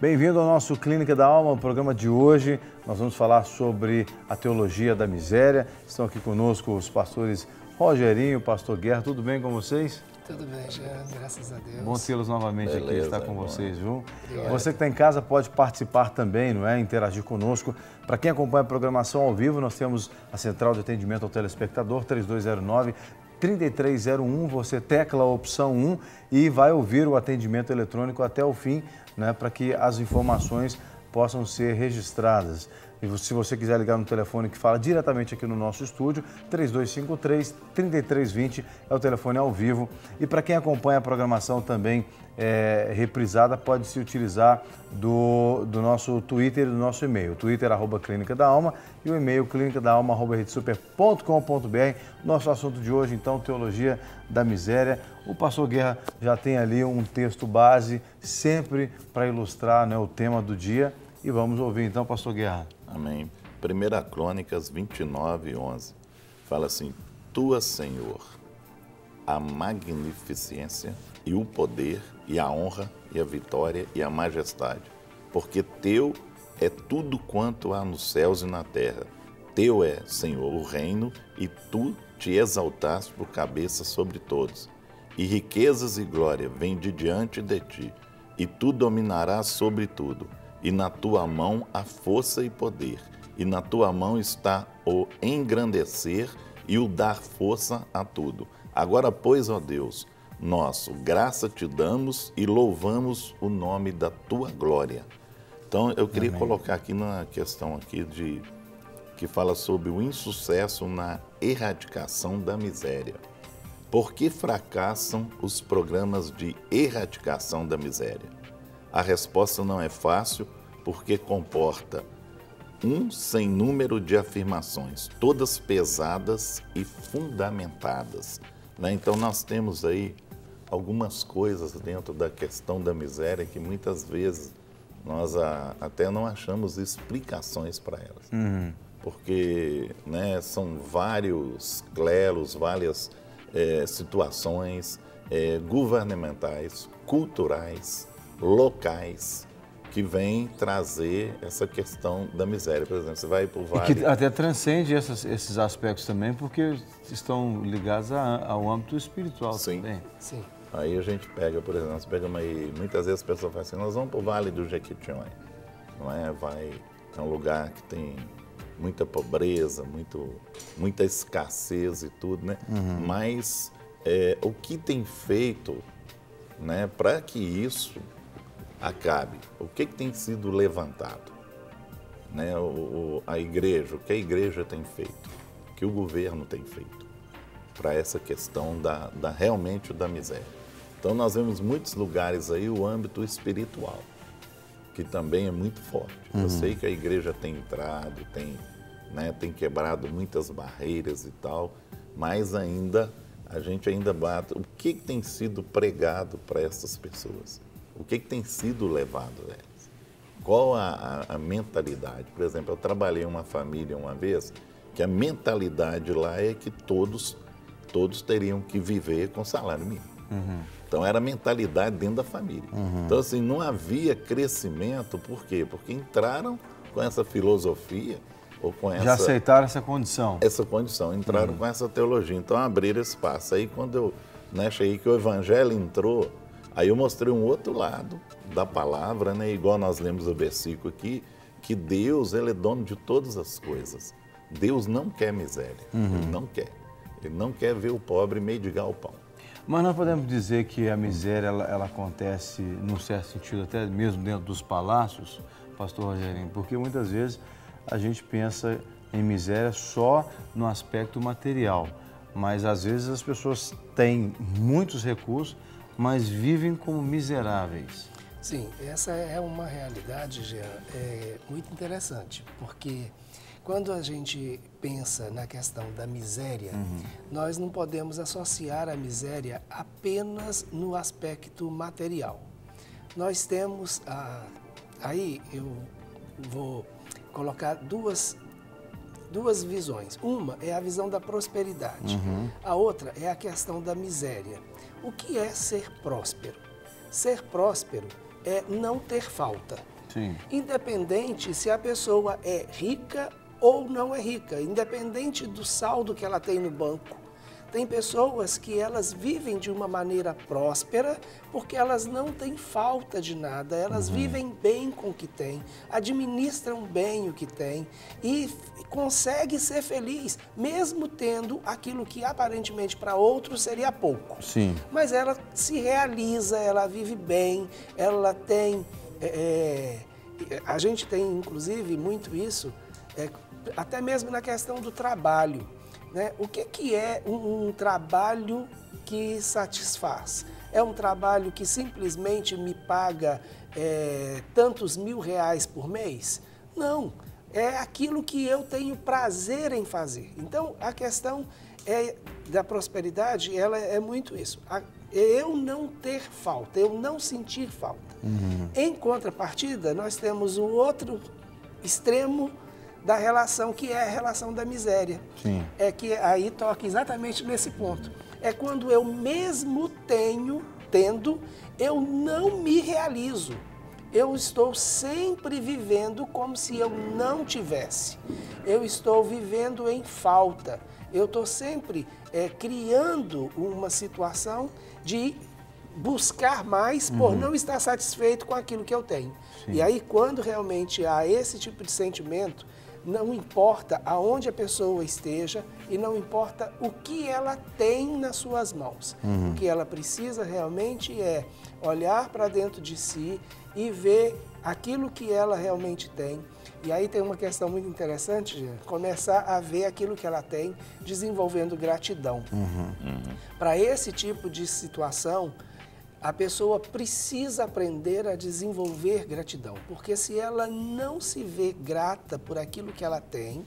Bem-vindo ao nosso Clínica da Alma, o programa de hoje. Nós vamos falar sobre a teologia da miséria. Estão aqui conosco os pastores Rogerinho, pastor Guerra. Tudo bem com vocês? Tudo bem, Jean, graças a Deus. Bom tê-los novamente aqui, estar com vocês, viu? Obrigado. Você que está em casa pode participar também, não é? Interagir conosco. Para quem acompanha a programação ao vivo, nós temos a central de atendimento ao telespectador, 3209-3301. Você tecla a opção 1 e vai ouvir o atendimento eletrônico até o fim, né? Para que as informações possam ser registradas. E se você quiser ligar no telefone que fala diretamente aqui no nosso estúdio, 3253-3320 é o telefone ao vivo. E para quem acompanha a programação também reprisada, pode se utilizar do nosso Twitter e do nosso e-mail. Twitter, @Clínica da Alma, e o e-mail clinicadaalma@redesuper.com.br. Nosso assunto de hoje, então, teologia da miséria. O pastor Guerra já tem ali um texto base, sempre para ilustrar, né, o tema do dia. E vamos ouvir então, pastor Guerra. Amém. 1 Crônicas 29:11 fala assim: Tua, Senhor, a magnificência e o poder e a honra e a vitória e a majestade, porque teu é tudo quanto há nos céus e na terra. Teu é, Senhor, o reino, e tu te exaltaste por cabeça sobre todos. E riquezas e glória vêm de diante de ti, e tu dominarás sobre tudo. E na tua mão há força e poder, e na tua mão está o engrandecer e o dar força a tudo. Agora, pois, ó Deus, nosso, graça te damos e louvamos o nome da tua glória. Então, eu queria colocar aqui na questão aqui que fala sobre o insucesso na erradicação da miséria. Por que fracassam os programas de erradicação da miséria? A resposta não é fácil, porque comporta um sem número de afirmações, todas pesadas e fundamentadas, né? Então, nós temos aí algumas coisas dentro da questão da miséria que muitas vezes nós até não achamos explicações para elas. Porque, né, são vários cleros, várias situações governamentais, culturais, locais, que vêm trazer essa questão da miséria. Por exemplo, você vai para o vale... E que até transcende esses aspectos também, porque estão ligados ao âmbito espiritual. Sim. Também. Sim. Aí a gente pega, por exemplo, muitas vezes as pessoas falam assim, nós vamos para o Vale do Jequitinhonha, não é? É um lugar que tem muita pobreza, muita escassez e tudo, né? Mas o que tem feito, né, para que isso acabe? O que tem sido levantado? Né? A igreja, o que a igreja tem feito? O que o governo tem feito para essa questão realmente da miséria? Então, nós vemos muitos lugares aí o âmbito espiritual, que também é muito forte. Eu sei que a igreja tem entrado, tem quebrado muitas barreiras e tal, mas a gente ainda bate. O que tem sido pregado para essas pessoas? O que tem sido levado a elas? Qual a mentalidade? Por exemplo, eu trabalhei em uma família uma vez que a mentalidade lá é que todos teriam que viver com salário mínimo. Então, era a mentalidade dentro da família. Então, assim, não havia crescimento. Por quê? Porque entraram com essa filosofia ou com essa... Já aceitaram essa condição. Essa condição, entraram com essa teologia. Então, abriram espaço. Aí, quando eu cheguei que o evangelho entrou, aí eu mostrei um outro lado da palavra, né? Igual nós lemos o versículo aqui, que Deus, Ele é dono de todas as coisas. Deus não quer miséria, Ele não quer. Ele não quer ver o pobre mendigar o pão. Mas nós podemos dizer que a miséria ela acontece, num certo sentido, até mesmo dentro dos palácios, pastor Rogerinho, porque muitas vezes a gente pensa em miséria só no aspecto material, mas às vezes as pessoas têm muitos recursos, mas vivem como miseráveis. Sim, essa é uma realidade, Jean, muito interessante, porque quando a gente pensa na questão da miséria, nós não podemos associar a miséria apenas no aspecto material. Nós temos, aí eu vou colocar duas visões. Uma é a visão da prosperidade, a outra é a questão da miséria. O que é ser próspero? Ser próspero é não ter falta. Sim. Independente se a pessoa é rica ou não é rica, independente do saldo que ela tem no banco. Tem pessoas que elas vivem de uma maneira próspera porque elas não têm falta de nada, elas vivem bem com o que têm, administram bem o que têm e conseguem ser felizes, mesmo tendo aquilo que aparentemente para outros seria pouco. Sim. Mas ela se realiza, ela vive bem, ela tem... a gente tem, inclusive, muito isso, até mesmo na questão do trabalho. Né? O que é um trabalho que satisfaz? É um trabalho que simplesmente me paga tantos R$1.000 por mês? Não, é aquilo que eu tenho prazer em fazer. Então, a questão da prosperidade, ela é muito isso. Eu não ter falta, eu não sentir falta. Em contrapartida, nós temos o outro extremo da relação, que é a relação da miséria. Sim. É que aí toca exatamente nesse ponto. É quando eu mesmo tendo, eu não me realizo. Eu estou sempre vivendo como se eu não tivesse. Eu estou vivendo em falta. Eu estou sempre criando uma situação de buscar mais por não estar satisfeito com aquilo que eu tenho. Sim. E aí, quando realmente há esse tipo de sentimento, não importa aonde a pessoa esteja e não importa o que ela tem nas suas mãos. O que ela precisa realmente é olhar para dentro de si e ver aquilo que ela realmente tem. E aí tem uma questão muito interessante, Jean, começar a ver aquilo que ela tem, desenvolvendo gratidão. Para esse tipo de situação, a pessoa precisa aprender a desenvolver gratidão, porque se ela não se vê grata por aquilo que ela tem,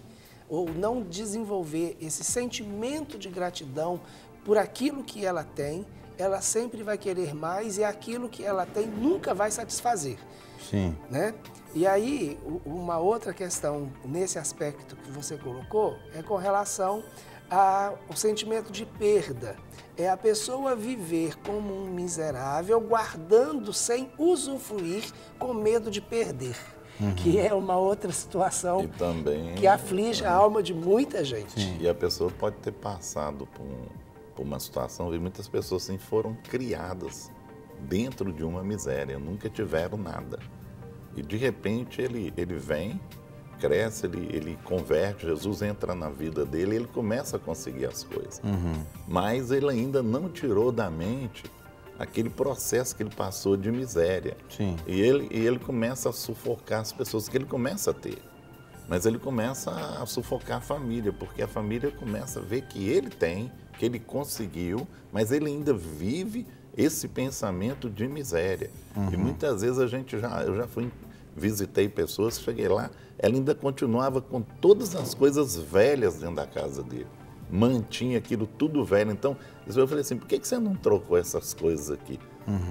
ou não desenvolver esse sentimento de gratidão por aquilo que ela tem, ela sempre vai querer mais e aquilo que ela tem nunca vai satisfazer. Sim. Né? E aí, uma outra questão nesse aspecto que você colocou é com relação ao sentimento de perda. É a pessoa viver como um miserável, guardando sem usufruir, com medo de perder. Que é uma outra situação E também, que aflige a alma de muita gente. Sim. E a pessoa pode ter passado por uma situação, e muitas pessoas assim, foram criadas dentro de uma miséria, nunca tiveram nada. E de repente ele vem, cresce, ele converte, Jesus entra na vida dele e ele começa a conseguir as coisas. Mas ele ainda não tirou da mente aquele processo que ele passou de miséria. Sim. E ele começa a sufocar as pessoas que ele começa a ter. Mas ele começa a sufocar a família, porque a família começa a ver que ele tem, que ele conseguiu, mas ele ainda vive esse pensamento de miséria. E muitas vezes eu já visitei pessoas, cheguei lá, ela ainda continuava com todas as coisas velhas dentro da casa dele. Mantinha aquilo tudo velho. Então, eu falei assim, por que você não trocou essas coisas aqui?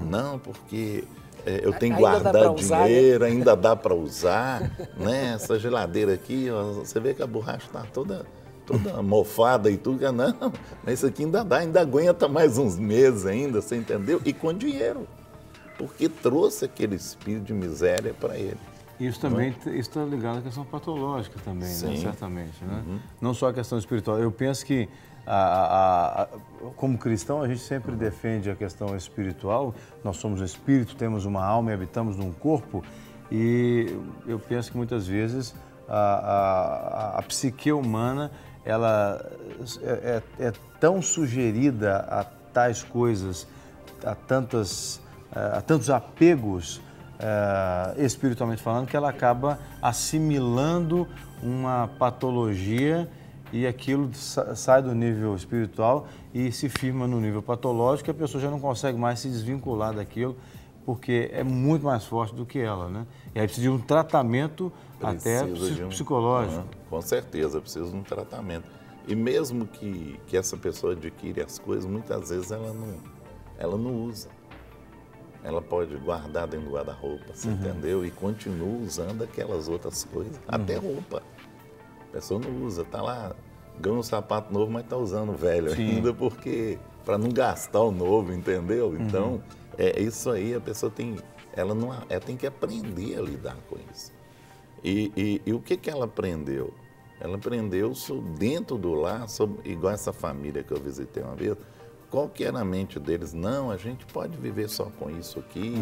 Não, porque eu tenho que guardar dinheiro, ainda dá para usar. Né? Essa geladeira aqui, ó, você vê que a borracha está toda mofada e tudo. Não, mas isso aqui ainda dá, ainda aguenta mais uns meses ainda, você entendeu? E com dinheiro, porque trouxe aquele espírito de miséria para ele. Isso também está ligado à questão patológica também, né? Certamente. Né? Não só a questão espiritual. Eu penso que, como cristão, a gente sempre defende a questão espiritual. Nós somos um espírito, temos uma alma e habitamos num corpo. E eu penso que muitas vezes a psique humana ela é tão sugerida a tais coisas, a tantos apegos, espiritualmente falando, que ela acaba assimilando uma patologia e aquilo sai do nível espiritual e se firma no nível patológico, e a pessoa já não consegue mais se desvincular daquilo, porque é muito mais forte do que ela, né? E aí precisa de um tratamento até psicológico. Com certeza, precisa de um tratamento. E mesmo que essa pessoa adquire as coisas, muitas vezes ela não usa. Ela pode guardar dentro do guarda-roupa, você entendeu? E continua usando aquelas outras coisas, até roupa. A pessoa não usa, tá lá, ganha um sapato novo, mas tá usando o velho ainda, porque para não gastar o novo, entendeu? Então, Isso aí a pessoa ela tem que aprender a lidar com isso. E o que ela aprendeu? Ela aprendeu dentro do lar, igual essa família que eu visitei uma vez, qual que era a mente deles? Não, a gente pode viver só com isso aqui,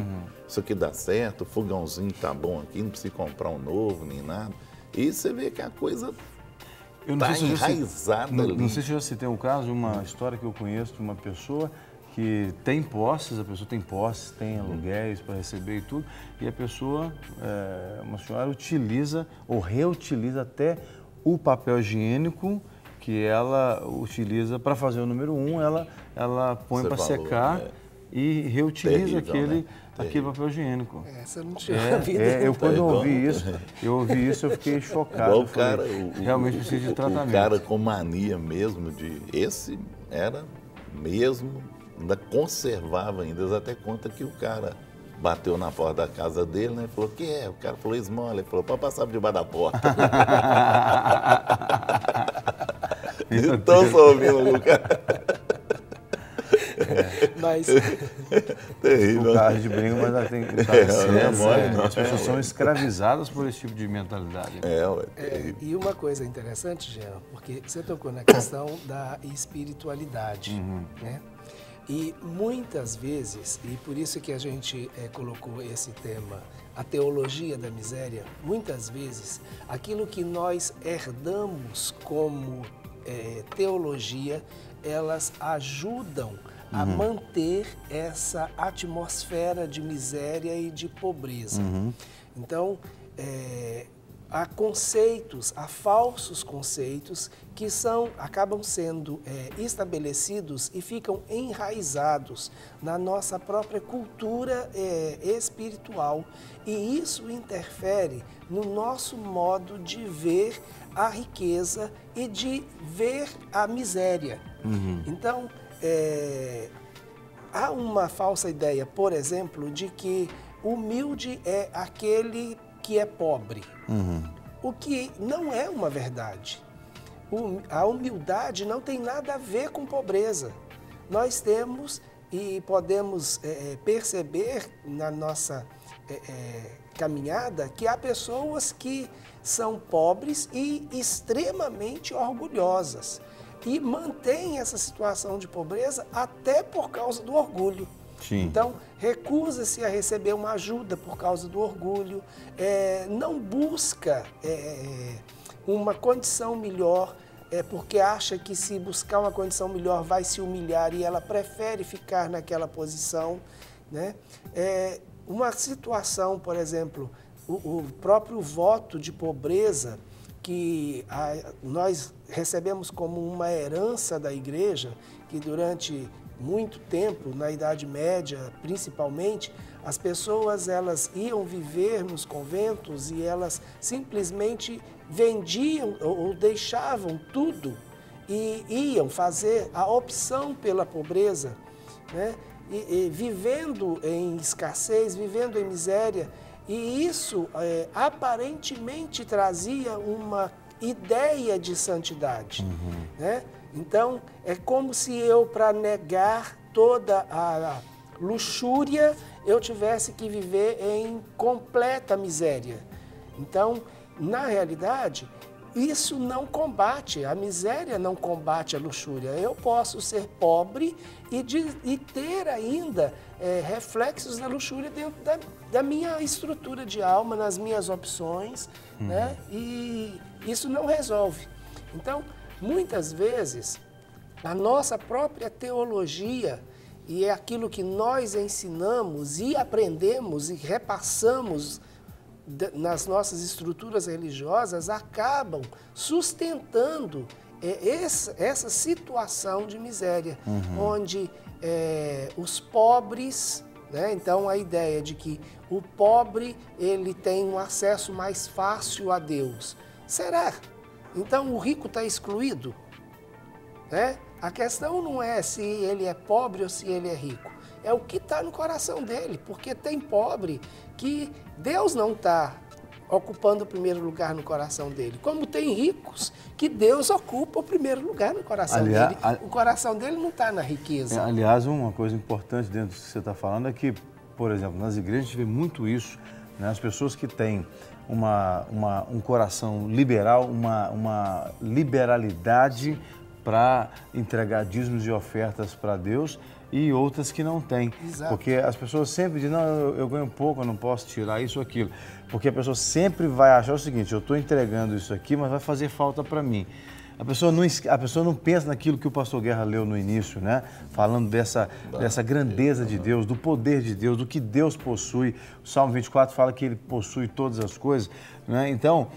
isso aqui dá certo, o fogãozinho tá bom aqui, não precisa comprar um novo, nem nada. E você vê que a coisa está enraizada ali. Não sei se eu citei um caso, uma história que eu conheço de uma pessoa que tem posses, a pessoa tem posses, tem aluguéis para receber e tudo, e a pessoa, uma senhora, utiliza ou reutiliza até o papel higiênico que ela utiliza para fazer o número 1, ela põe para secar e reutiliza aquele papel higiênico. Essa não tinha vida. Quando eu ouvi isso, eu fiquei chocado. O cara, realmente precisa de tratamento. O cara com mania mesmo esse era mesmo, ainda conservava ainda. Eles até conta que o cara bateu na porta da casa dele, né? Falou, o que é? O cara falou, esmola. Ele falou, pode passar por debaixo da porta. Então, só ouvindo o cara. Mas... O carro de brinco, mas tem as pessoas são escravizadas por esse tipo de mentalidade. E uma coisa interessante, Jean, porque você tocou na questão da espiritualidade, né? E muitas vezes, e por isso que a gente colocou esse tema, a teologia da miséria, muitas vezes aquilo que nós herdamos como teologia, elas ajudam a manter essa atmosfera de miséria e de pobreza. Então, há conceitos, há falsos conceitos que acabam sendo estabelecidos e ficam enraizados na nossa própria cultura espiritual. E isso interfere no nosso modo de ver a riqueza e de ver a miséria. Então, há uma falsa ideia, por exemplo, de que humilde é aquele que é pobre, o que não é uma verdade. A humildade não tem nada a ver com pobreza. Nós temos e podemos perceber na nossa caminhada que há pessoas que são pobres e extremamente orgulhosas e mantêm essa situação de pobreza até por causa do orgulho. Sim. Então, recusa-se a receber uma ajuda por causa do orgulho, não busca uma condição melhor, porque acha que se buscar uma condição melhor vai se humilhar e ela prefere ficar naquela posição, né? Uma situação, por exemplo, o próprio voto de pobreza que nós recebemos como uma herança da igreja, que durante muito tempo, na Idade Média principalmente, as pessoas elas iam viver nos conventos e elas simplesmente vendiam ou deixavam tudo e iam fazer a opção pela pobreza, né? E vivendo em escassez, vivendo em miséria, e isso aparentemente trazia uma ideia de santidade, né? Então, é como se eu, para negar toda a luxúria, eu tivesse que viver em completa miséria. Então, na realidade, isso não combate, a miséria não combate a luxúria. Eu posso ser pobre e ter ainda reflexos da luxúria dentro da minha estrutura de alma, nas minhas opções, né? E isso não resolve. Então, muitas vezes, a nossa própria teologia e é aquilo que nós ensinamos e aprendemos e repassamos nas nossas estruturas religiosas acabam sustentando essa situação de miséria, onde os pobres, né? Então a ideia de que o pobre ele tem um acesso mais fácil a Deus. Será? Então o rico está excluído? Né? A questão não é se ele é pobre ou se ele é rico. É o que está no coração dele, porque tem pobre que Deus não está ocupando o primeiro lugar no coração dele. Como tem ricos que Deus ocupa o primeiro lugar no coração dele. O coração dele não está na riqueza. Aliás, uma coisa importante dentro do que você está falando é que, por exemplo, nas igrejas a gente vê muito isso, né? As pessoas que têm um coração liberal, uma liberalidade para entregar dízimos e ofertas para Deus, e outras que não têm. Exato. Porque as pessoas sempre dizem, não, eu ganho pouco, eu não posso tirar isso ou aquilo. Porque a pessoa sempre vai achar o seguinte, eu estou entregando isso aqui, mas vai fazer falta para mim. A pessoa não pensa naquilo que o pastor Guerra leu no início, né? Falando dessa grandeza de Deus, do poder de Deus, do que Deus possui. O Salmo 24 fala que Ele possui todas as coisas, né? Então,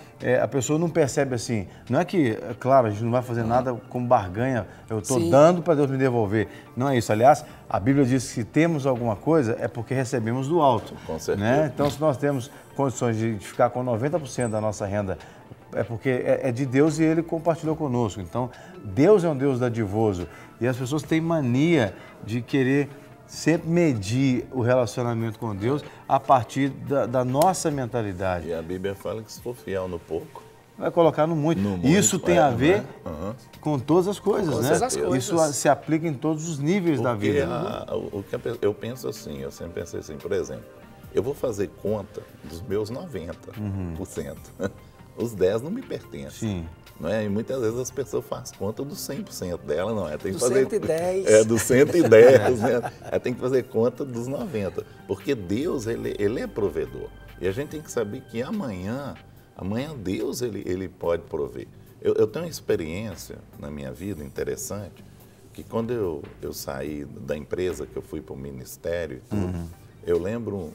a pessoa não percebe assim, não é que, claro, a gente não vai fazer nada como barganha, eu estou dando para Deus me devolver. Não é isso. Aliás, a Bíblia diz que se temos alguma coisa é porque recebemos do alto. Com certeza. Né? Então, se nós temos condições de ficar com 90% da nossa renda, é porque é de Deus e Ele compartilhou conosco. Então, Deus é um Deus dadivoso e as pessoas têm mania de querer sempre medir o relacionamento com Deus a partir da nossa mentalidade. E a Bíblia fala que se for fiel no pouco, vai colocar no muito. Isso tem a ver com todas as coisas, com né? todas as coisas. Isso se aplica em todos os níveis da vida. Eu penso assim, eu sempre pensei assim, por exemplo, eu vou fazer conta dos meus 90%. Os 10 não me pertencem. Sim. Não é? E muitas vezes as pessoas fazem conta dos 100% dela, não é? Tem que do fazer 110. Dos 110, né? Tem que fazer conta dos 90. Porque Deus, ele é provedor. E a gente tem que saber que amanhã Deus, ele pode prover. Eu tenho uma experiência na minha vida interessante, que quando eu saí da empresa, que eu fui para o ministério e tudo, eu lembro,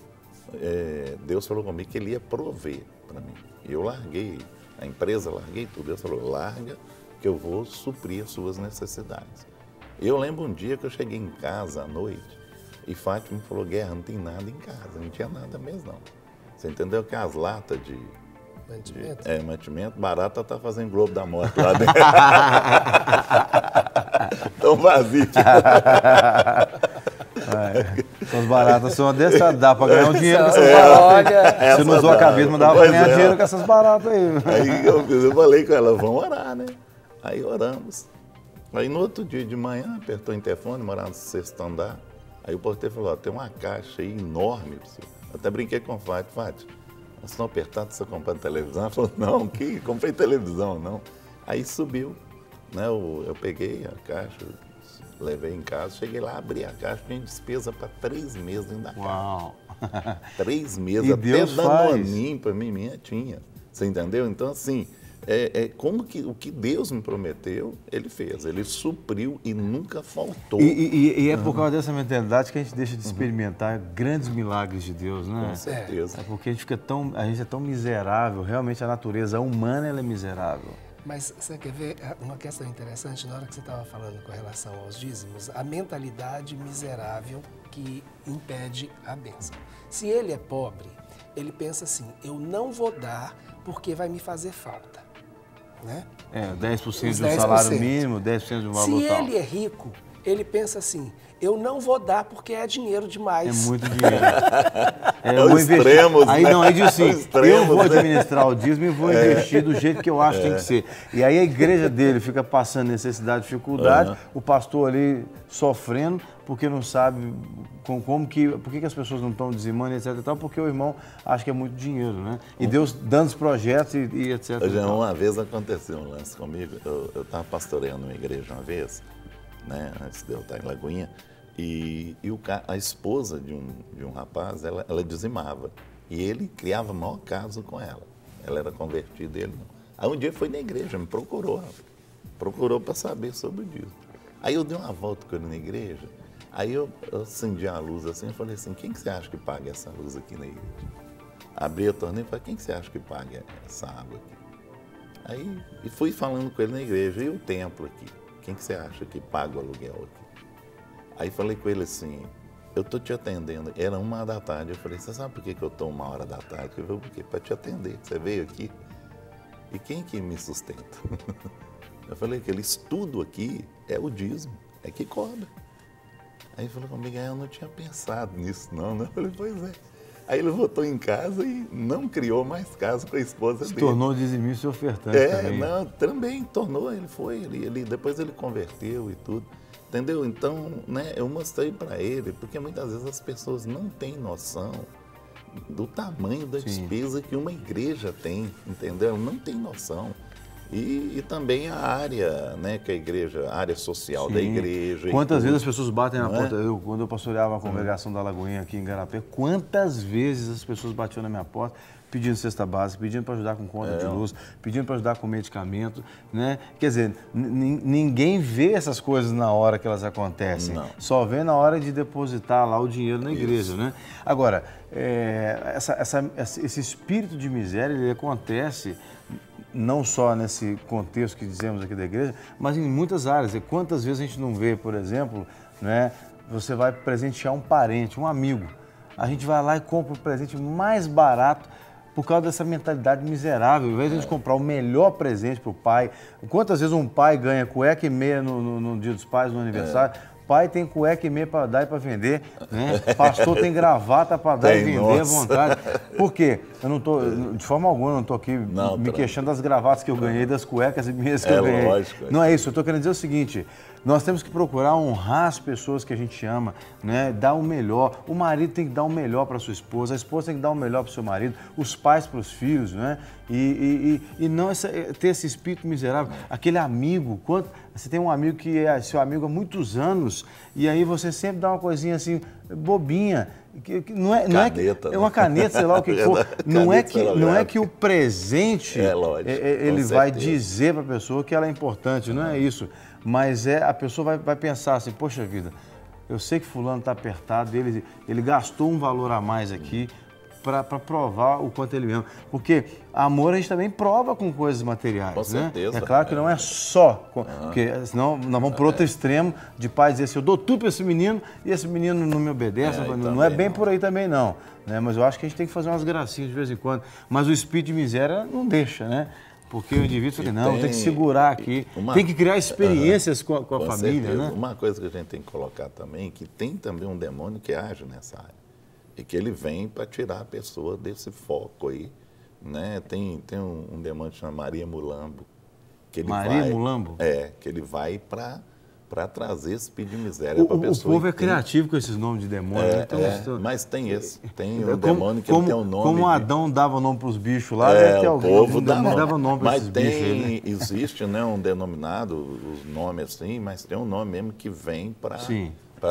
Deus falou comigo que Ele ia prover para mim. E eu larguei a empresa, larguei tudo. Deus falou, larga que eu vou suprir as suas necessidades. E eu lembro um dia que eu cheguei em casa à noite e Fátima falou, Guerra, não tem nada em casa, não tinha nada mesmo não. Você entendeu que as latas de mantimento, barata tá fazendo Globo da Morte lá dentro. Tão vazio. As baratas são dessa, dá para ganhar um dinheiro com essas baratas. Você não usou a cabeça, mas dava para ganhar dinheiro com essas baratas aí. Aí eu falei com ela, vamos orar, né? Aí oramos. Aí no outro dia de manhã, apertou o interfone, morava no 6º andar. Aí o porteiro falou, tem uma caixa aí enorme. Eu até brinquei com o Fátima, nós estamos apertados, você comprando televisão? Ela falou, não, que comprei televisão, não. Aí subiu, né? Eu peguei a caixa, levei em casa, cheguei lá, abri a caixa, tinha despesa para 3 meses dentro da caixa. Uau! 3 meses, E até Deus Danoninho para mim, minha tinha. Você entendeu? Então, assim, como que o que Deus me prometeu, Ele fez. Ele supriu e nunca faltou. E é por causa dessa mentalidade que a gente deixa de experimentar grandes milagres de Deus, né? Com certeza. É porque a gente é tão miserável, realmente a natureza humana ela é miserável. Mas você quer ver uma questão interessante na hora que você estava falando com relação aos dízimos? A mentalidade miserável que impede a bênção. Se ele é pobre, ele pensa assim, eu não vou dar porque vai me fazer falta. Né? 10% do salário mínimo, 10% do valor Se tal. ele é rico, ele pensa assim, eu não vou dar porque é dinheiro demais. É muito dinheiro. O extremos, aí não, aí diz assim, eu vou né? administrar o dízimo e vou investir do jeito que eu acho que tem que ser. E aí a igreja dele fica passando necessidade, dificuldade, o pastor ali sofrendo, porque não sabe por que as pessoas não estão dizimando, etc. E tal, porque o irmão acha que é muito dinheiro, né? E Deus dando os projetos e etc. Uma vez aconteceu um lance comigo, eu estava pastoreando uma igreja uma vez, né, antes de eu estar em Lagoinha, e a esposa de um rapaz, ela dizimava. E ele criava maior caso com ela. Ela era convertida, ele não. Aí um dia foi na igreja, me procurou para saber sobre o dízimo. Aí eu dei uma volta com ele na igreja, aí eu acendi a luz assim e falei assim, quem que você acha que paga essa luz aqui na igreja? Abri a torneira e falei, quem que você acha que paga essa água aqui? Aí e fui falando com ele na igreja, e o templo aqui? Quem que você acha que paga o aluguel aqui? Aí falei com ele assim, eu estou te atendendo, era 1h da tarde, eu falei, você sabe por que eu estou 1h da tarde? Eu falei, por quê? Para te atender, você veio aqui, e quem que me sustenta? Eu falei, aquele estudo aqui é o dízimo, é que cobra. Aí ele falou comigo, eu não tinha pensado nisso não, né? Eu falei, pois é. Aí ele voltou em casa e não criou mais casa com a esposa Se dele. tornou dizimista e ofertante também. Não, também tornou, depois ele converteu e tudo. Entendeu? Então, né, eu mostrei para ele, porque muitas vezes as pessoas não têm noção do tamanho da despesa que uma igreja tem, entendeu? Não tem noção. E também a área, né, que a igreja, a área social da igreja. Quantas vezes as pessoas batem na porta? Quando eu pastoreava a congregação da Lagoinha aqui em Garapé, quantas vezes as pessoas batiam na minha porta pedindo cesta básica, pedindo para ajudar com conta de luz, pedindo para ajudar com medicamento, né? Quer dizer, ninguém vê essas coisas na hora que elas acontecem. Não. Só vê na hora de depositar lá o dinheiro na igreja, né? Agora, esse espírito de miséria, ele acontece não só nesse contexto que dizemos aqui da igreja, mas em muitas áreas. E quantas vezes a gente não vê, por exemplo, né, você vai presentear um parente, um amigo. A gente vai lá e compra o presente mais barato por causa dessa mentalidade miserável. Ao invés de a gente comprar o melhor presente para o pai, quantas vezes um pai ganha cueca e meia no Dia dos Pais, no aniversário? Pai tem cueca e meia para dar e para vender, né? Pastor tem gravata para dar e vender à vontade. Por quê? Eu não estou, de forma alguma, eu não estou aqui me queixando das gravatas que eu ganhei, das cuecas e meias que eu ganhei. Lógico. Não é isso, eu estou querendo dizer o seguinte, nós temos que procurar honrar as pessoas que a gente ama, né? Dar o melhor. O marido tem que dar o melhor para a sua esposa, a esposa tem que dar o melhor para o seu marido, os pais para os filhos, né? E não ter esse espírito miserável. Aquele amigo, você tem um amigo que é seu amigo há muitos anos e aí você sempre dá uma coisinha assim, bobinha. Caneta, é uma caneta, sei lá o que for. Não é que o presente ele vai dizer para a pessoa que ela é importante, não é isso. Mas a pessoa vai pensar assim, poxa vida, eu sei que fulano está apertado, ele gastou um valor a mais aqui para provar o quanto ele ama. Porque amor a gente também prova com coisas materiais, com certeza. É claro que não é só, porque senão nós vamos para outro extremo de pai dizer assim, eu dou tudo para esse menino e esse menino não me obedece. Não é bem por aí também não, né? Mas eu acho que a gente tem que fazer umas gracinhas de vez em quando. Mas o espírito de miséria não deixa, né? Porque o indivíduo fala, não, tem que segurar aqui, tem que criar experiências com a família, certeza. Né? Uma coisa que a gente tem que colocar também, que tem também um demônio que age nessa área, e que ele vem para tirar a pessoa desse foco aí, né? Tem um demônio que chama Maria Mulambo. Que ele Mulambo? Que ele vai para trazer esse espírito de miséria para a pessoa. O povo é criativo com esses nomes de demônio. Mas tem um demônio que ele tem um nome. Como Adão dava nome para os bichos lá, o povo dava nome para esses bichos aí, né? Existe, né, um denominado, os nomes assim, mas tem um nome mesmo que vem para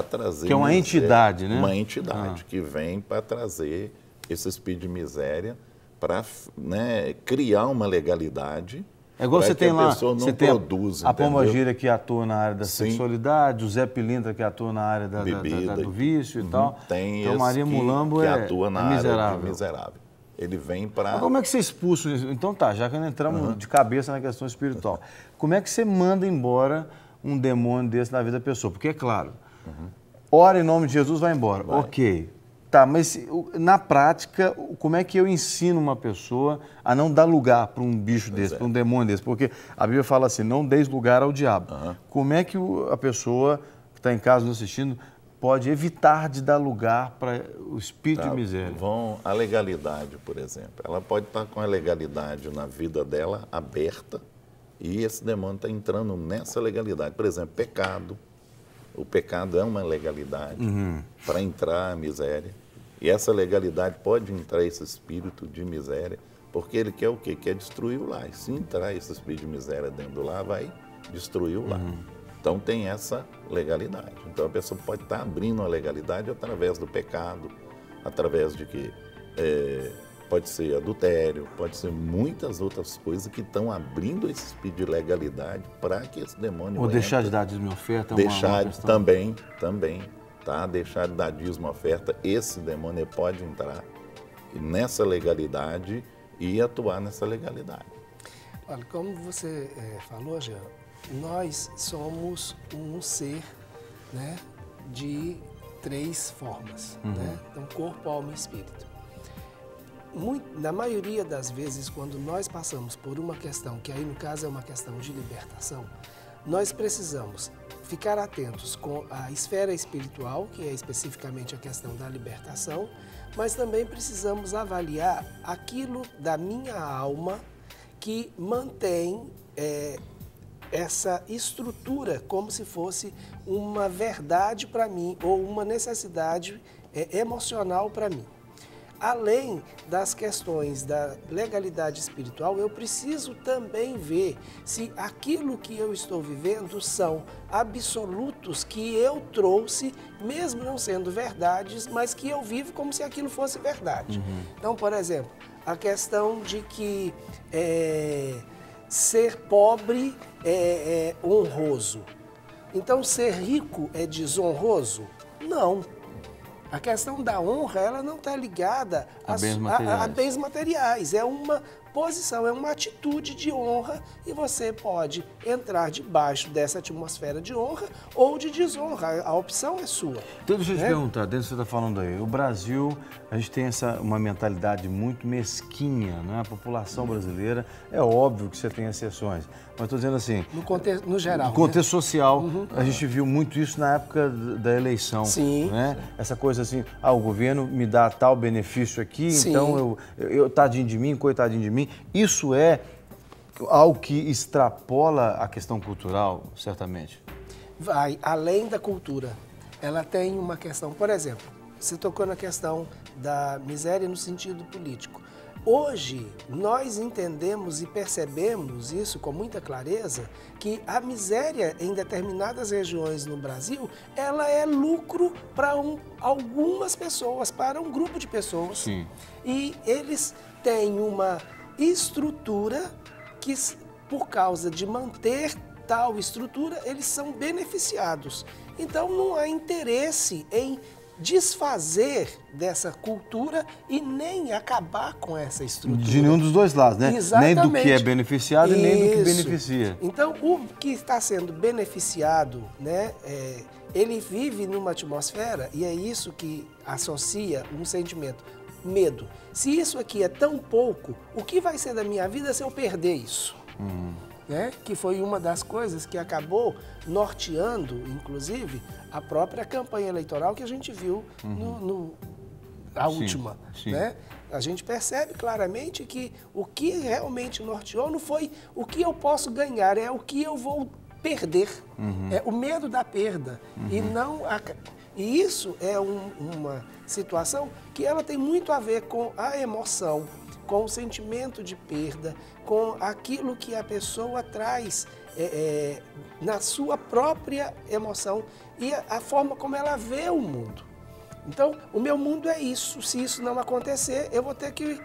trazer... Que é uma entidade, né? Uma entidade que vem para trazer esse espírito de miséria, para, né, criar uma legalidade. É igual você tem lá, você tem a Pombagira que atua na área da sexualidade, o Zé Pilintra que atua na área do vício e tal. Tem então Maria Mulambo que atua na área de miserável. Ele vem para... Mas como é que você expulsa isso? Então tá, já que nós entramos de cabeça na questão espiritual, como é que você manda embora um demônio desse na vida da pessoa? Porque é claro, ora em nome de Jesus, vai embora. Ok. Tá, mas na prática, como é que eu ensino uma pessoa a não dar lugar para um bicho desse, para um demônio desse? Porque a Bíblia fala assim, não deis lugar ao diabo. Como é que a pessoa que está em casa nos assistindo pode evitar de dar lugar para o espírito de miséria? A legalidade, por exemplo. Ela pode estar com a legalidade na vida dela aberta e esse demônio está entrando nessa legalidade. Por exemplo, pecado. O pecado é uma legalidade para entrar a miséria. E essa legalidade pode entrar esse espírito de miséria, porque ele quer o quê? Quer destruir o lar. E se entrar esse espírito de miséria dentro do lar, vai destruir o lar. Então tem essa legalidade. Então a pessoa pode estar abrindo a legalidade através do pecado, através de que pode ser adultério, pode ser muitas outras coisas que estão abrindo esse espírito de legalidade para que esse demônio Ou deixar de dar dízimo e oferta. Deixar também. Tá? Deixar de dar dízimo e oferta, esse demônio pode entrar nessa legalidade e atuar nessa legalidade. Olha, como você falou, Jean, nós somos um ser, né, de 3 formas, né? Então, corpo, alma e espírito. Na maioria das vezes, quando nós passamos por uma questão, que aí no caso é uma questão de libertação, nós precisamos ficar atentos com a esfera espiritual, que é especificamente a questão da libertação, mas também precisamos avaliar aquilo da minha alma que mantém essa estrutura como se fosse uma verdade para mim ou uma necessidade emocional para mim. Além das questões da legalidade espiritual, eu preciso também ver se aquilo que eu estou vivendo são absolutos que eu trouxe, mesmo não sendo verdades, mas que eu vivo como se aquilo fosse verdade. Então, por exemplo, a questão de que ser pobre é honroso. Então, ser rico é desonroso? Não. A questão da honra, ela não está ligada a bens materiais. É uma posição, é uma atitude de honra e você pode entrar debaixo dessa atmosfera de honra ou de desonra. A opção é sua. Então, deixa eu te perguntar, dentro do que você está falando aí, o Brasil, a gente tem uma mentalidade muito mesquinha, né? A população brasileira, é óbvio que você tem exceções, mas estou dizendo assim... No geral. No contexto social, a gente viu muito isso na época da eleição. Sim. Né? Essa coisa assim, o governo me dá tal benefício aqui, Sim. então eu tadinho de mim, coitadinho de mim. Isso é algo que extrapola a questão cultural, certamente? Vai além da cultura. Ela tem uma questão, por exemplo, você tocou na questão da miséria no sentido político. Hoje, nós entendemos e percebemos isso com muita clareza, que a miséria em determinadas regiões no Brasil, ela é lucro para algumas pessoas, para um grupo de pessoas. Sim. E eles têm uma estrutura que, por causa de manter tal estrutura, eles são beneficiados. Então, não há interesse em desfazer dessa cultura e nem acabar com essa estrutura. De nenhum dos dois lados, né? Exatamente. Nem do que é beneficiado e nem do que Isso. beneficia. Então, o que está sendo beneficiado, né, ele vive numa atmosfera, e é isso que associa um sentimento, medo. Se isso aqui é tão pouco, o que vai ser da minha vida se eu perder isso? Né? Que foi uma das coisas que acabou norteando, inclusive, a própria campanha eleitoral que a gente viu a última. Sim. Né? A gente percebe claramente que o que realmente norteou não foi o que eu posso ganhar, é o que eu vou perder. É o medo da perda. E isso é uma situação que ela tem muito a ver com a emoção, com o sentimento de perda, com aquilo que a pessoa traz na sua própria emoção e a forma como ela vê o mundo. Então, o meu mundo é isso. Se isso não acontecer, eu vou ter que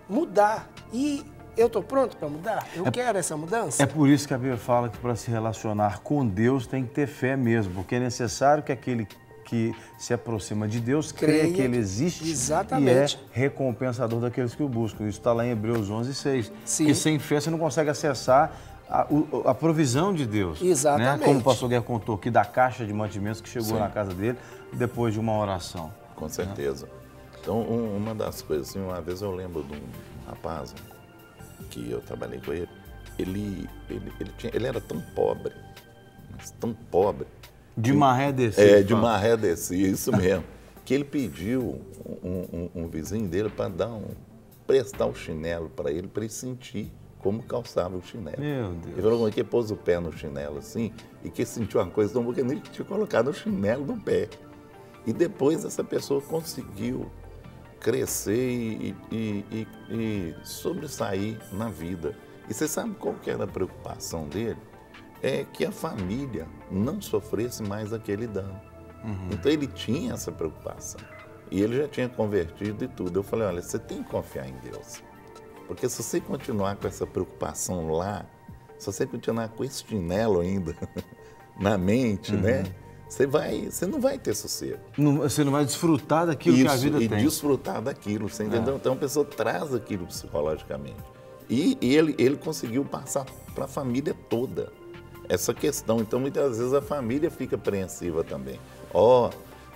mudar. E eu estou pronto para mudar? Eu quero essa mudança? É por isso que a Bíblia fala que para se relacionar com Deus tem que ter fé mesmo, porque é necessário que aquele que se aproxima de Deus creia que Ele existe. Exatamente. E é recompensador daqueles que o buscam. Isso está lá em Hebreus 11:6. Sim. Porque sem fé você não consegue acessar a provisão de Deus. Exatamente. Né? Como o pastor Guerra contou aqui da caixa de mantimentos que chegou na casa dele depois de uma oração. Com certeza. Então, uma das coisas, assim, uma vez eu lembro de um rapaz que eu trabalhei com ele, ele era tão pobre, mas tão pobre. De maré descer. De maré descer, isso mesmo. Que ele pediu um vizinho dele para prestar o chinelo para ele sentir como calçava o chinelo. Meu Deus. Ele falou que pôs o pé no chinelo assim e que sentiu uma coisa tão boa que ele tinha colocado o chinelo no pé. E depois essa pessoa conseguiu crescer e sobressair na vida. E você sabe qual que era a preocupação dele? É que a família não sofresse mais aquele dano. Então ele tinha essa preocupação. E ele já tinha convertido e tudo. Eu falei, olha, você tem que confiar em Deus. Porque se você continuar com essa preocupação lá, se você continuar com esse chinelo ainda na mente, né? Você não vai ter sossego. Você não vai desfrutar daquilo que a vida tem. Desfrutar daquilo, você entendeu? Então a pessoa traz aquilo psicologicamente. E ele conseguiu passar para a família toda essa questão. Então muitas vezes a família fica apreensiva também.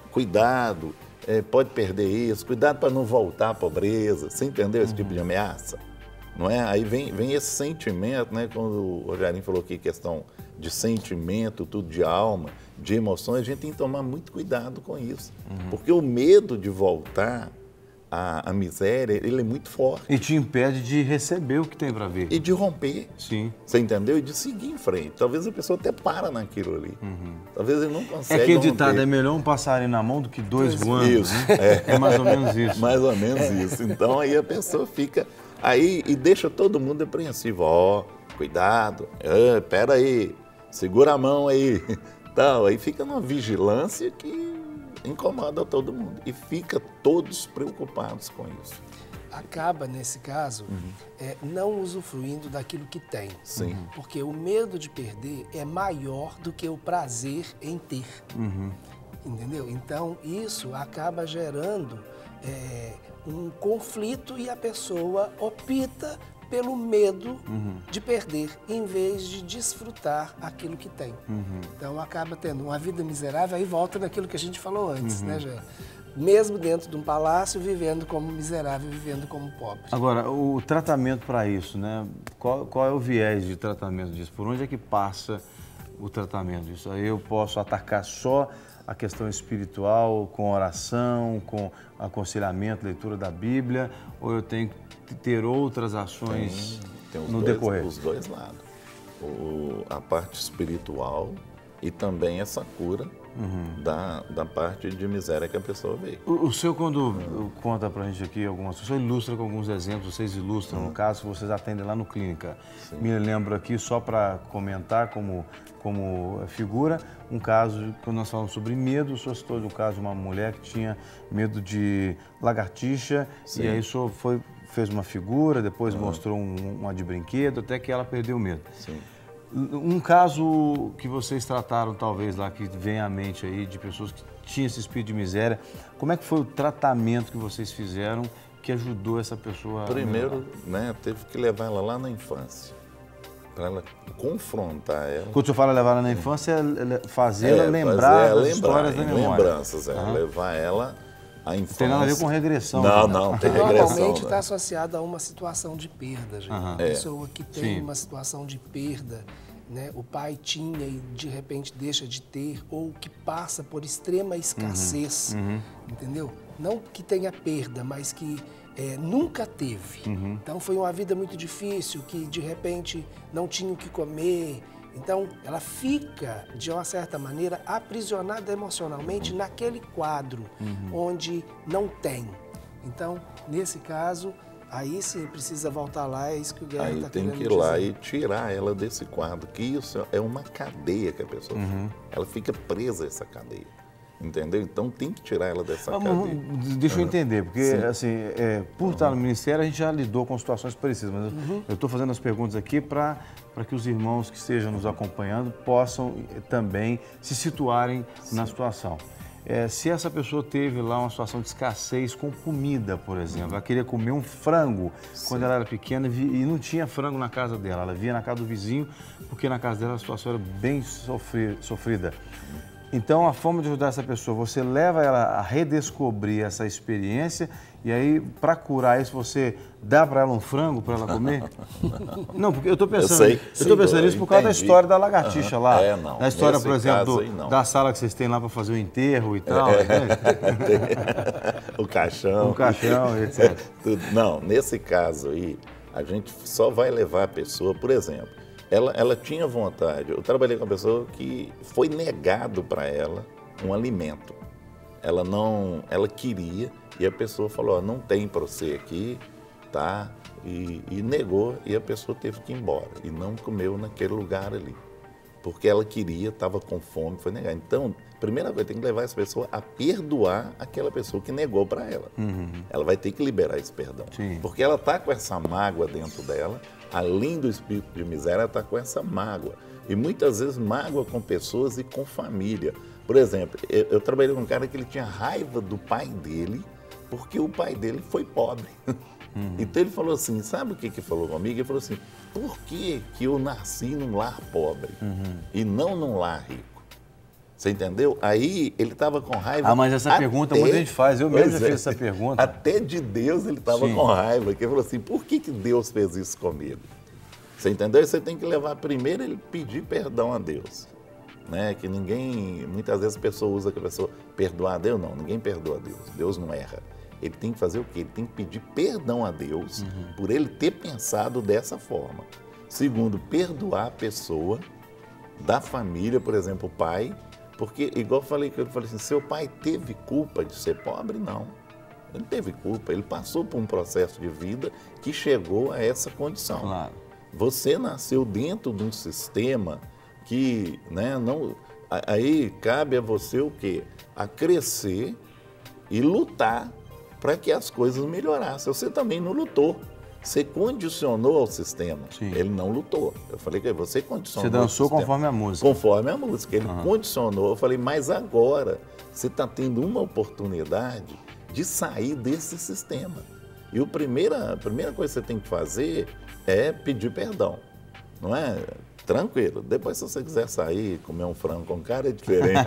Cuidado, pode perder isso, cuidado para não voltar à pobreza. Você entendeu esse tipo de ameaça? Não é? Aí vem esse sentimento, né? Quando o Rogerinho falou aqui, questão de sentimento, tudo de alma, de emoções, a gente tem que tomar muito cuidado com isso. Porque o medo de voltar à miséria, ele é muito forte. E te impede de receber o que tem para ver. E de romper. Sim. Você entendeu? E de seguir em frente. Talvez a pessoa até para naquilo ali. Talvez ele não consiga. É aquele ditado, é melhor um passarinho na mão do que dois voando. Isso. Né? É mais ou menos isso. Mais ou menos isso. Então aí a pessoa fica aí e deixa todo mundo apreensivo. Ó, cuidado, pera aí, segura a mão aí. Tal. Aí fica numa vigilância que incomoda todo mundo. E fica todos preocupados com isso. Acaba, nesse caso, não usufruindo daquilo que tem. Sim. Porque o medo de perder é maior do que o prazer em ter. Entendeu? Então, isso acaba gerando um conflito e a pessoa opta pelo medo de perder, em vez de desfrutar aquilo que tem. Então, acaba tendo uma vida miserável, aí volta naquilo que a gente falou antes, né, Jé? Mesmo dentro de um palácio, vivendo como miserável, vivendo como pobre. Agora, o tratamento para isso, né? Qual é o viés de tratamento disso? Por onde é que passa o tratamento disso? Aí eu posso atacar só a questão espiritual, com oração, com aconselhamento, leitura da Bíblia, ou eu tenho que ter outras ações no decorrer? Os dois lados. A parte espiritual e também essa cura da parte de miséria que a pessoa veio. O senhor, quando conta pra gente aqui algumas coisas, o senhor ilustra com alguns exemplos, vocês ilustram, no caso, vocês atendem lá no Clínica. Sim. Me lembro aqui, só para comentar como figura, um caso, quando nós falamos sobre medo, o senhor citou do caso de uma mulher que tinha medo de lagartixa, Sim. e aí o senhor fez uma figura, depois mostrou uma de brinquedo, até que ela perdeu o medo. Sim. Um caso que vocês trataram, talvez, lá, que vem à mente aí, de pessoas que tinham esse espírito de miséria, como é que foi o tratamento que vocês fizeram que ajudou essa pessoa? Primeiro, né, teve que levar ela lá na infância, para ela confrontar ela. Quando o senhor fala levar ela na infância, é fazê-la lembrar das histórias da memória. Lembranças, levar ela à infância. Tem nada a ver com regressão. Não tem regressão. Normalmente está associado a uma situação de perda, gente. A pessoa que tem uma situação de perda, né? O pai tinha e de repente deixa de ter, ou que passa por extrema escassez, entendeu? Não que tenha perda, mas que nunca teve. Então foi uma vida muito difícil, que de repente não tinha o que comer. Então ela fica, de uma certa maneira, aprisionada emocionalmente naquele quadro onde não tem. Então, nesse caso, aí sim precisa voltar lá, é isso que o Guerra está querendo dizer. Aí tem que ir lá e tirar ela desse quadro, que isso é uma cadeia que a pessoa fica. Ela fica presa a essa cadeia, entendeu? Então tem que tirar ela dessa cadeia. Deixa eu entender, porque assim, por estar no Ministério a gente já lidou com situações parecidas, mas eu estou fazendo as perguntas aqui para que os irmãos que estejam nos acompanhando possam também se situarem na situação. Se essa pessoa teve lá uma situação de escassez com comida, por exemplo, ela queria comer um frango quando ela era pequena e não tinha frango na casa dela, ela via na casa do vizinho, porque na casa dela a situação era bem sofrida. Então, a forma de ajudar essa pessoa, você leva ela a redescobrir essa experiência e aí, para curar isso, você dá para ela um frango para ela comer? Não, porque eu estou pensando, nisso por causa da história da lagartixa lá. Da história, por exemplo, da sala que vocês têm lá para fazer o enterro e tal. O caixão. O caixão, etc. Não, nesse caso aí, a gente só vai levar a pessoa, por exemplo, ela tinha vontade. Eu trabalhei com uma pessoa que foi negado para ela um alimento. Ela queria e a pessoa falou, ó, não tem para você aqui, tá? E negou e a pessoa teve que ir embora e não comeu naquele lugar ali. Porque ela queria, estava com fome, foi negar. Então, primeira coisa, tem que levar essa pessoa a perdoar aquela pessoa que negou para ela. Ela vai ter que liberar esse perdão. Sim. Porque ela está com essa mágoa dentro dela, além do espírito de miséria, ela está com essa mágoa. E muitas vezes mágoa com pessoas e com família. Por exemplo, eu trabalhei com um cara que ele tinha raiva do pai dele, porque o pai dele foi pobre. Então ele falou assim, sabe o que falou comigo? Ele falou assim, por que eu nasci num lar pobre e não num lar rico? Você entendeu? Aí ele estava com raiva. Mas essa pergunta muita gente faz, eu mesmo já fiz essa pergunta. Até de Deus ele estava com raiva, que ele falou assim, por que Deus fez isso comigo? Você entendeu? Você tem que levar primeiro ele pedir perdão a Deus. Né? Que ninguém, muitas vezes a pessoa usa que a pessoa perdoar a Deus, não, ninguém perdoa a Deus, Deus não erra. Ele tem que fazer o quê? Ele tem que pedir perdão a Deus por ele ter pensado dessa forma. Segundo, perdoar a pessoa da família, por exemplo, o pai, porque, igual eu falei assim, seu pai teve culpa de ser pobre? Não. Ele teve culpa, ele passou por um processo de vida que chegou a essa condição. Claro. Você nasceu dentro de um sistema que, né, não, aí cabe a você o quê? A crescer e lutar para que as coisas melhorassem. Você também não lutou. Você condicionou ao sistema. Sim. Ele não lutou. Eu falei que você condicionou. Você dançou ao sistema. conforme a música. Conforme a música. Ele condicionou. Eu falei, mas agora você está tendo uma oportunidade de sair desse sistema. E a primeira coisa que você tem que fazer é pedir perdão. Não é? Tranquilo. Depois, se você quiser sair, comer um frango com cara, é diferente.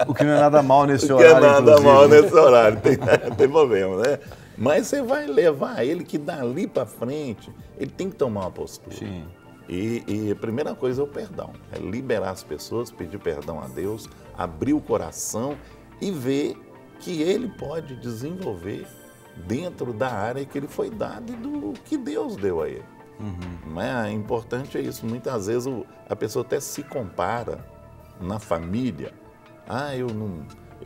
O que não é nada mal nesse O horário, que é nada inclusive. mal nesse horário, não tem problema, né? Mas você vai levar ele que dali para frente, ele tem que tomar uma postura. Sim. E a primeira coisa é o perdão. É liberar as pessoas, pedir perdão a Deus, abrir o coração e ver que ele pode desenvolver dentro da área que ele foi dado e do que Deus deu a ele. Mas importante é isso. Muitas vezes a pessoa até se compara na família. Ah, eu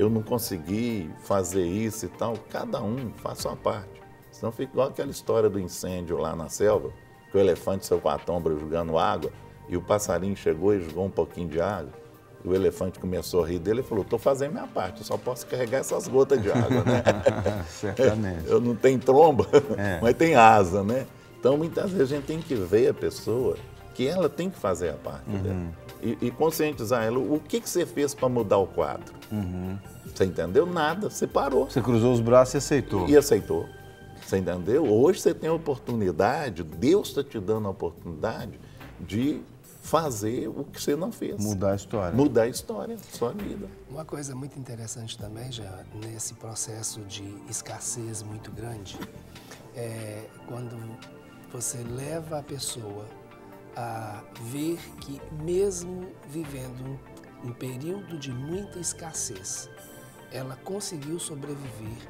não consegui fazer isso e tal. Cada um faz sua parte. Senão fica igual aquela história do incêndio lá na selva, que o elefante saiu com a tomba jogando água e o passarinho chegou e jogou um pouquinho de água. E o elefante começou a rir dele e falou, estou fazendo minha parte, eu só posso carregar essas gotas de água, né? Certamente. Eu não tenho tromba, mas tem asa, né? Então, muitas vezes a gente tem que ver a pessoa que ela tem que fazer a parte dela. E conscientizar ela, o que você fez para mudar o quadro? Você entendeu? Nada, você parou. Você cruzou os braços e aceitou. E aceitou. Você entendeu? Hoje você tem a oportunidade, Deus está te dando a oportunidade de fazer o que você não fez. Mudar a história. Mudar a história, sua vida. Uma coisa muito interessante também, já nesse processo de escassez muito grande, é quando você leva a pessoa a ver que mesmo vivendo um período de muita escassez, ela conseguiu sobreviver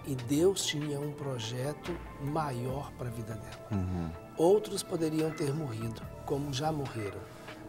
e Deus tinha um projeto maior para a vida dela. Outros poderiam ter morrido, como já morreram,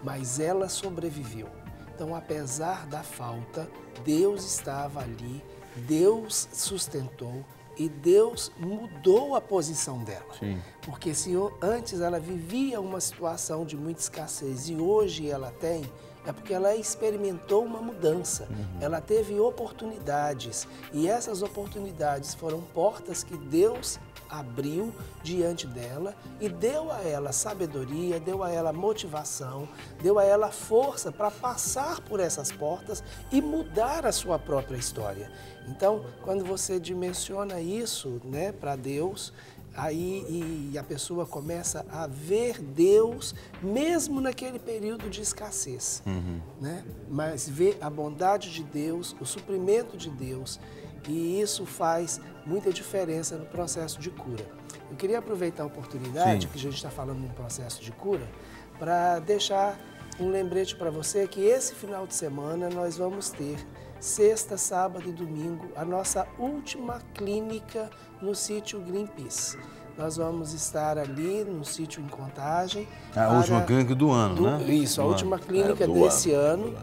mas ela sobreviveu. Então, apesar da falta, Deus estava ali, Deus sustentou e Deus mudou a posição dela. Sim. Porque se antes ela vivia uma situação de muita escassez e hoje ela tem, é porque ela experimentou uma mudança. Ela teve oportunidades e essas oportunidades foram portas que Deus abriu diante dela e deu a ela sabedoria, deu a ela motivação, deu a ela força para passar por essas portas e mudar a sua própria história. Então, quando você dimensiona isso, né, para Deus, aí a pessoa começa a ver Deus mesmo naquele período de escassez, né? Mas vê a bondade de Deus, o suprimento de Deus, e isso faz muita diferença no processo de cura. Eu queria aproveitar a oportunidade, que a gente está falando num processo de cura, para deixar um lembrete para você que esse final de semana nós vamos ter sexta, sábado e domingo, a nossa última clínica no sítio Greenpeace. Nós vamos estar ali no sítio em Contagem. A última clínica do ano, né? Isso, a última clínica desse ano.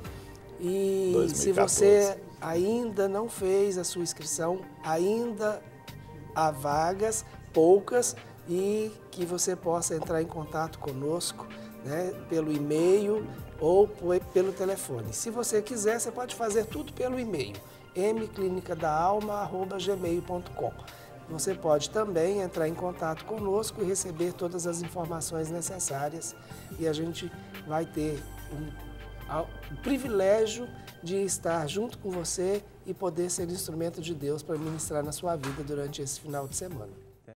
E 2014. se você ainda não fez a sua inscrição, ainda há vagas, poucas, e que você possa entrar em contato conosco, né, pelo e-mail ou pelo telefone. Se você quiser, você pode fazer tudo pelo e-mail, mclinicadaalma@gmail.com. Você pode também entrar em contato conosco e receber todas as informações necessárias e a gente vai ter o privilégio de estar junto com você e poder ser instrumento de Deus para ministrar na sua vida durante esse final de semana.